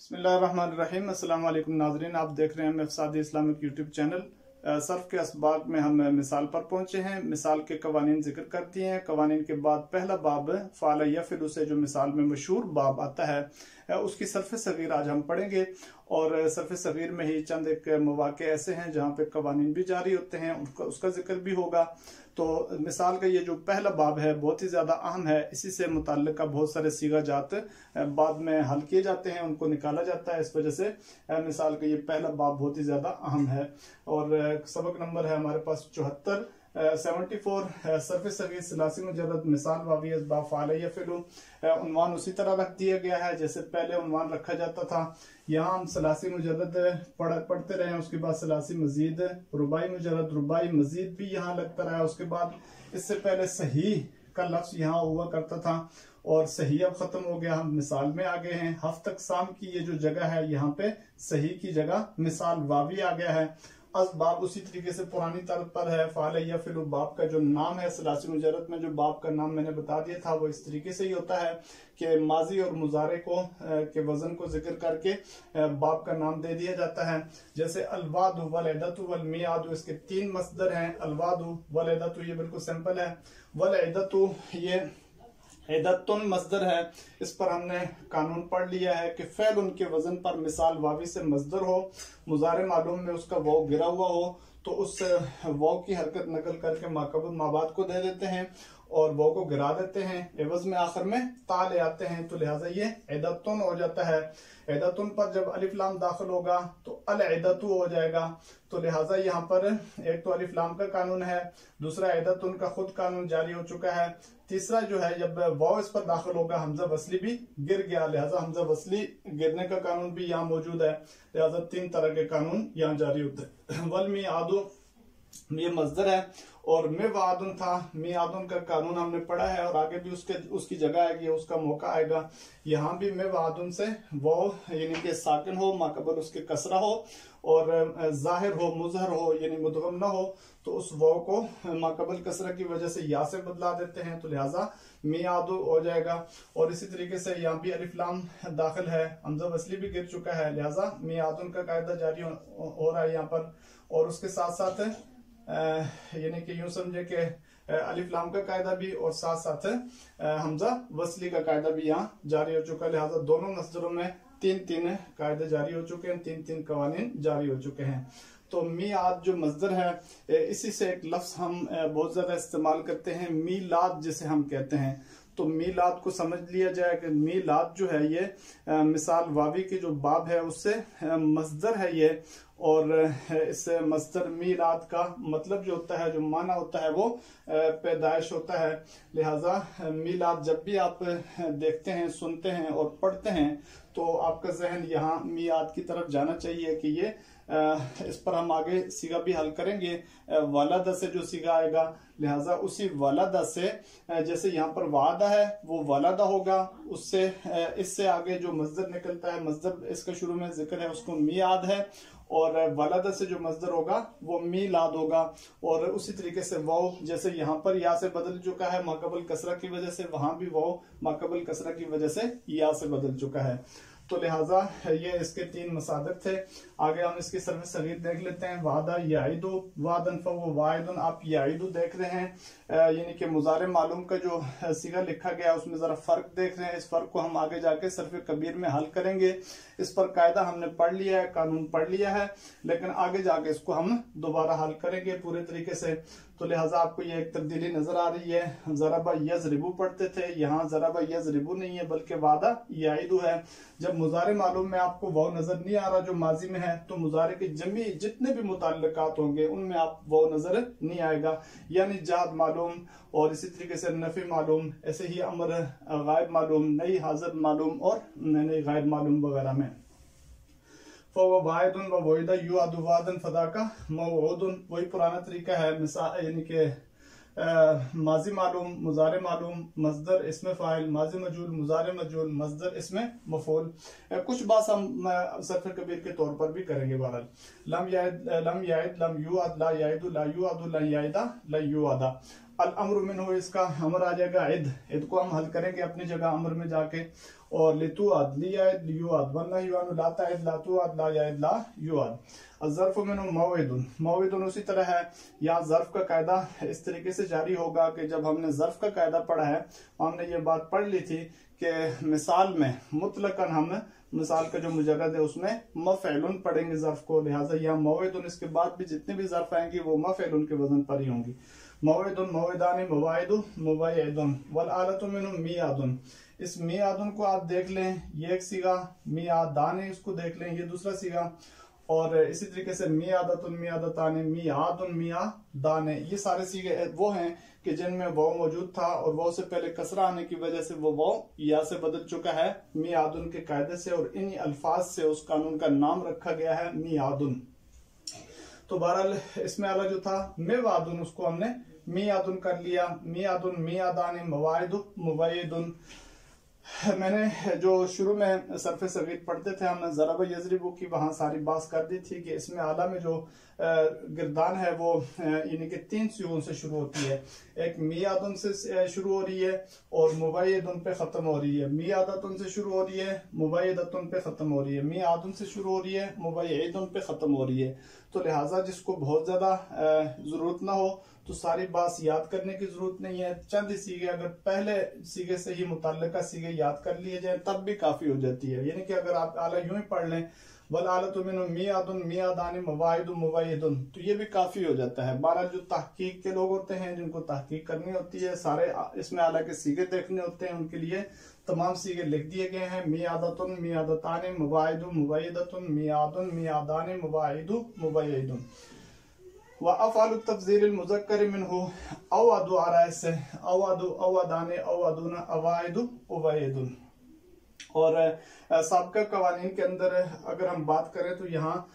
बिस्मिल्लाहिर्रहमानिर्रहीम। अस्सलाम वालेकुम नाज़रीन, आप देख रहे हैं मफसाद इस्लामिक यूट्यूब चैनल। सर्फ के असबाब में हम मिसाल पर पहुंचे हैं। मिसाल के कवानीन जिक्र करती हैं। कवानीन के बाद पहला बाब फ़ाल यफ़िलु से जो मिसाल में मशहूर बाब आता है उसकी सर्फ सगीर आज हम पढ़ेंगे। और सर्फ सगीर में ही चंद एक मौक़े ऐसे हैं जहाँ पे कवानीन भी जारी होते हैं, उसका जिक्र भी होगा। तो मिसाल का ये जो पहला बाब है बहुत ही ज़्यादा अहम है। इसी से मुताल्लिक़ बहुत सारे सीगा जात बाद में हल किए जाते हैं, उनको निकाला जाता है। इस वजह से मिसाल का ये पहला बाब बहुत ही ज़्यादा अहम है। और सबक नंबर है हमारे पास 74 74 सर्फ सगीर सलासी मुजर्रद मिसाल वावी असबाब फ़ाल यफ़िलु। उन्वान उसी तरह रख दिया गया है जैसे पहले उन्वान रखा जाता था। यहाँ हम सलासी मुजर्रद पढ़ते रहे, उसके बाद सलासी मजीद, रुबाई मुजर्रद, रुबाई मजीद भी यहाँ लगता रहा। उसके बाद इससे पहले सही का लफ्ज यहाँ हुआ करता था और सही अब खत्म हो गया, हम मिसाल में आ गए हैं। हफ्त अक़साम की ये जो जगह है यहाँ पे सही की जगह मिसाल वावी आ गया है। असबाब उसी तरीके से पुरानी तर्ज पर है। फ़ाल यफ़िलु बाब का जो नाम है सलासी मुजर्रद में जो बाब का नाम मैंने बता दिया था वो इस तरीके से ही होता है कि माजी और मुजारे को के वजन को जिक्र करके बाब का नाम दे दिया जाता है। जैसे अलवादु वलइदतु वलमियादु, इसके 3 मसदर हैं। अलवादु वलइदतु ये बिल्कुल सिंपल है। वलइदतु ये इदतुन मसदर है। इस पर हमने कानून पढ़ लिया है कि फ़ैल उनके वजन पर मिसाल वावी से मसदर हो, मुजारे मालूम में उसका वाव गिरा हुआ हो तो उस वाव की हरकत नकल करके माकबुल माबाद को दे देते हैं और वाव को गिरा देते हैं। एवज में आखिर में ता ले आते हैं, तो लिहाजा ये इदतुन हो जाता है। इदतुन पर जब अलिफ लाम दाखिल होगा तो अल इदतु हो जाएगा। तो लिहाजा यहाँ पर एक तो अलिफ लाम का कानून है, दूसरा इदतुन का खुद कानून जारी हो चुका है, तीसरा जो है जब वाव इस पर दाखिल होगा हमजा वसली भी गिर गया, लिहाजा हमजा वसली गिरने का कानून भी यहाँ मौजूद है। लिहाजा 3 तरह के कानून यहाँ जारी होते हैं। वल मियादु ये मजदर है और मिवादुन था। मियादुन का कानून हमने पढ़ा है और आगे भी उसकी जगह आएगी, उसका मौका आएगा। यहाँ भी मिवादुन से वो यानी कि साकिन हो, माकबल उसके कसरा हो और जाहिर हो, मुजहर हो यानी मुदगम ना हो, तो उस वो को माकबल कसरा की वजह से या से बदला देते हैं, तो लिहाजा मियादु हो जाएगा। और इसी तरीके से यहाँ भी अलिफ लाम दाखिल है, हमजा वसली भी गिर चुका है, लिहाजा मियादुन का कायदा जारी हो रहा है यहाँ पर। और उसके साथ साथ यानी कि यूं समझे कि अलिफ लाम का कायदा भी और साथ साथ हमजा वसली का कायदा भी यहाँ जारी हो चुका है। लिहाजा दोनों मसदरों में 3-3 कायदे जारी हो चुके हैं, 3-3 कवानीन जारी हो चुके हैं। तो मियाद जो मसदर है इसी से एक लफ्ज हम बहुत ज्यादा इस्तेमाल करते हैं, मीलाद जिसे हम कहते हैं। तो मीलाद को समझ लिया जाए कि मीलाद जो है ये मिसाल वावी की जो बाब है उससे मसदर है ये। और इस मसदर मीलाद का मतलब जो होता है, जो माना होता है वो पैदाइश होता है। लिहाजा मीलाद जब भी आप देखते हैं, सुनते हैं और पढ़ते हैं तो आपका जहन यहाँ मियाद की तरफ जाना चाहिए कि ये इस पर हम आगे सीगा भी हल करेंगे। वालदा से जो सीगा आएगा, लिहाजा उसी वालदा से जैसे यहाँ पर वादा है वो वालदा होगा, उससे इससे आगे जो मसदर निकलता है, मसदर इसका शुरू में जिक्र है उसको मियाद है, और वालदा से जो मसदर होगा वो मीलाद होगा। और उसी तरीके से वो जैसे यहाँ पर या से बदल चुका है माकबल कसरा की वजह से, वहां भी वो माकबल कसरा की वजह से या से बदल चुका है। तो लिहाजा ये इसके 3 मसादर थे। आगे हम इसकी सर्फ सगीर देख लेते हैं। वादा याइदु वादन फवो वाइदुन, आप याइदु देख रहे हैं यानी कि मुजारे मालूम का जो सीगा लिखा गया उसमें जरा फर्क देख रहे हैं। इस फर्क को हम आगे जाके सर्फ कबीर में हल करेंगे। इस पर कायदा हमने पढ़ लिया है, कानून पढ़ लिया है, लेकिन आगे जाके इसको हम दोबारा हल करेंगे पूरे तरीके से। तो लिहाजा आपको ये एक तब्दीली नजर आ रही है। ज़रबा यज़रिबु पढ़ते थे, यहाँ ज़रबा यज़रिबु नहीं है बल्कि वादा याइदु है। जब मुजारे मालूम में आपको वो नजर नहीं आ रहा जो माजी में है, तो मुजारे के जमी जितने भी मुताल्लिकात होंगे उनमें आप वो नजर नहीं आएगा। यानी जाद मालूम और इसी तरीके से नफी मालूम, ऐसे ही अमर गायब मालूम, नई हाजिर मालूम और नई गायब मालूम वगैरह में। फ़वाइदुन व वोइदा युआदु वादन फदा का मौऊदुन, वही पुराना तरीका है। मिसाल यानी कि माजी मालूम, मुजारे मालूम, मसदर इसमें फ़ाइल, माजी मजूल, मुजारे मजूल, मसदर इसमें मफूल। कुछ बात हम सर्फ कबीर के तौर पर भी करेंगे। बहरहाल लम याइद लम युआद ला याइदु ला युआदु ला याइदा ला युआदा। अल अम्र मिन्हु, इसका अमर आ जाएगा इद, इद को हम हल करेंगे अपनी जगह अमर में जाके। और लितु अद लियाद लियुआद वन्ना युआनु लाता इद लातु अद ला याद ला युआद। ज़र्फ मिन्हु मौइदुन, मौइदुन उसी तरह है। यहाँ ज़र्फ का कायदा इस तरीके से जारी होगा कि जब हमने ज़र्फ का कायदा पढ़ा है, हमने ये बात पढ़ ली थी कि मिसाल में मुतलकन हम मिसाल का जो मुजर्रद है उसमें मफ़इलुन पढ़ेंगे ज़र्फ को। लिहाजा यहाँ मौइदुन, इसके बाद भी जितने भी ज़र्फ आएंगी वो मफ़इलुन के वजन पर ही होंगी। मौइदुन मौइदानी मवाइदु मुवाइदुन वल आलतु मिन्हु मियादुन। इस मियादुन को आप देख लें, ये एक सीगा, मियादाने इसको देख लें, ये दूसरा सीगा। और इसी तरीके से मियादतुन मियादताने मियादुन मियादाने, ये सारे सीगे वो हैं कि जिनमें वाव मौजूद था और वाव से पहले कसरा आने की वजह से वो वाव या से बदल चुका है मियादुन के कायदे से, और इन्हीं अल्फाज से उस कानून का नाम रखा गया है मियादुन। तो बहरहाल इसमें अलग जो था मेवादुन, उसको हमने मियादुन कर लिया। मियादुन मियादाने मवाइदु मुवाइदुन। मैंने जो शुरू में सरफे सगीर पढ़ते थे हमने ज़रब यज़रिबु की, वहां सारी बात कर दी थी कि इसमें आला में जो गिरदान है वो यानी कि 3 सुकून से शुरू होती है। एक मियादुन से शुरू हो रही है और मुवाइदुन पे खत्म हो रही है। मियादतुन से शुरू हो रही है, मुवाइदतुन पे खत्म हो रही है। मियादुन से शुरू हो रही है, मुवाइदुन पे खत्म हो रही है। तो लिहाजा जिसको बहुत ज्यादा जरूरत ना हो तो सारी बात याद करने की जरूरत नहीं है। चंद ही सीगे अगर पहले सीगे से ही मुतल्लिका सीगे याद कर लिए जाए तब भी काफी हो जाती है। यानी कि अगर आप आला यूं ही पढ़ लें वल आलतु मिन्हु मियादुन मियादानी मुवाइदु मुवाइदुन, तो ये भी काफी हो जाता है। 12 जो तहकीक के लोग होते हैं, जिनको तहकीक करनी होती है, सारे इसमें आला के सीगे देखने होते हैं, उनके लिए तमाम सीगे लिख दिए गए हैं। मियादतुन मियादतानी मुवाइदु मुवाइदतुन मियादुन मियादानी मुवाइदु मुवाइदुन। व अफ़अलु तफ़ज़ील मुज़क्कर मिन्हु अवादु आ रहा है, इससे अवादु अवादाने अवादुना अवाइदु उवाइदुन। और साबिक़ा कवानीन के अंदर अगर हम बात करें तो यहाँ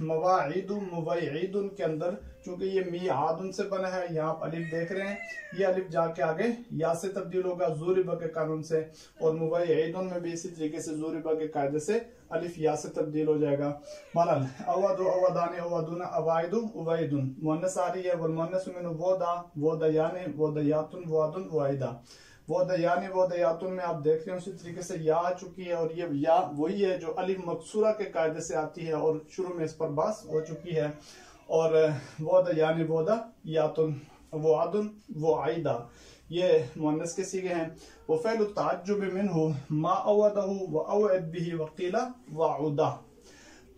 मवाइदु मुवाइदुन के अंदर चूंकि ये मियादुन से बना है, यहाँ आप अलिफ देख रहे हैं, ये अलिफ जाके आगे या से तब्दील होगा ज़ुरिबा के कानून से, और मुवाइदुन में भी इसी तरीके से ज़ुरिबा के कायदे से अलिफ या से तब्दील हो जाएगा। मलल अवदु अवदाने अवदुना अवाइदु उवाइदुन। मुअन्नस आ रही है, वल मुअन्नसु मिन्हु वोदा वोदयाने वोदयातुन वादुन वाइदा। वो दयाने वो दयातुन में आप देख रहे हैं उसी तरीके से या आ चुकी है, और ये या वही है जो अलिफ मकसूरा के कायदे से आती है और शुरू में इस पर बास हो चुकी है। और वो दयाने वो दयातुन वो आदुन वो आइदा, ये मुअन्नस के सीगे हैं। वो फ़इलु ताज्जुब मिन्हु मा अवदहु व अवद बिही वकीला वाउदा।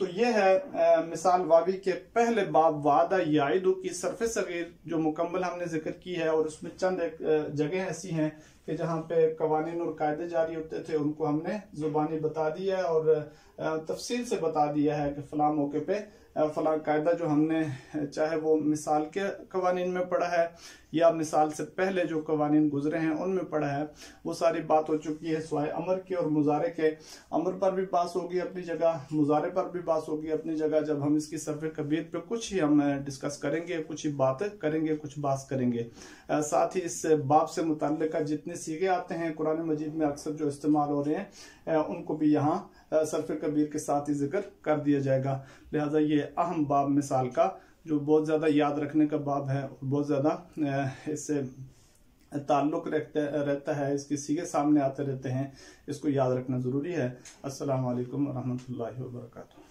तो ये है मिसाल वावी के पहले बाब वादा याइदु की सरफे सगीर जो मुकम्मल हमने जिक्र की है। और उसमें चंद एक जगह ऐसी हैं कि जहाँ पे कवानीन और कायदे जारी होते थे, उनको हमने जुबानी बता दिया है और तफसील से बता दिया है कि फलां मौके पे फलां कायदा जो हमने चाहे वो मिसाल के कवानीन में पढ़ा है या मिसाल से पहले जो कवानीन गुजरे हैं उनमें पढ़ा है, वो सारी बात हो चुकी है। स्वाय अमर की और मुजारे के, अमर पर भी बात होगी अपनी जगह, मुजारे पर भी बात होगी अपनी जगह। जब हम इसकी सरफे कबीर पे कुछ ही हम डिस्कस करेंगे, कुछ ही बातें करेंगे, कुछ बात करेंगे। साथ ही इस बाब से मुताल्लिका जितने सीगे आते हैं कुरान मजीद में अक्सर जो इस्तेमाल हो रहे हैं, उनको भी यहाँ सरफे कबीर के साथ ही जिक्र कर दिया जाएगा। लिहाजा ये अहम बाब मिसाल का जो बहुत ज़्यादा याद रखने का बाब है, बहुत ज़्यादा इससे ताल्लुक रहता है, इसके सीगे सामने आते रहते हैं, इसको याद रखना ज़रूरी है। अस्सलामु अलैकुम व रहमतुल्लाहि व बरकातुहू।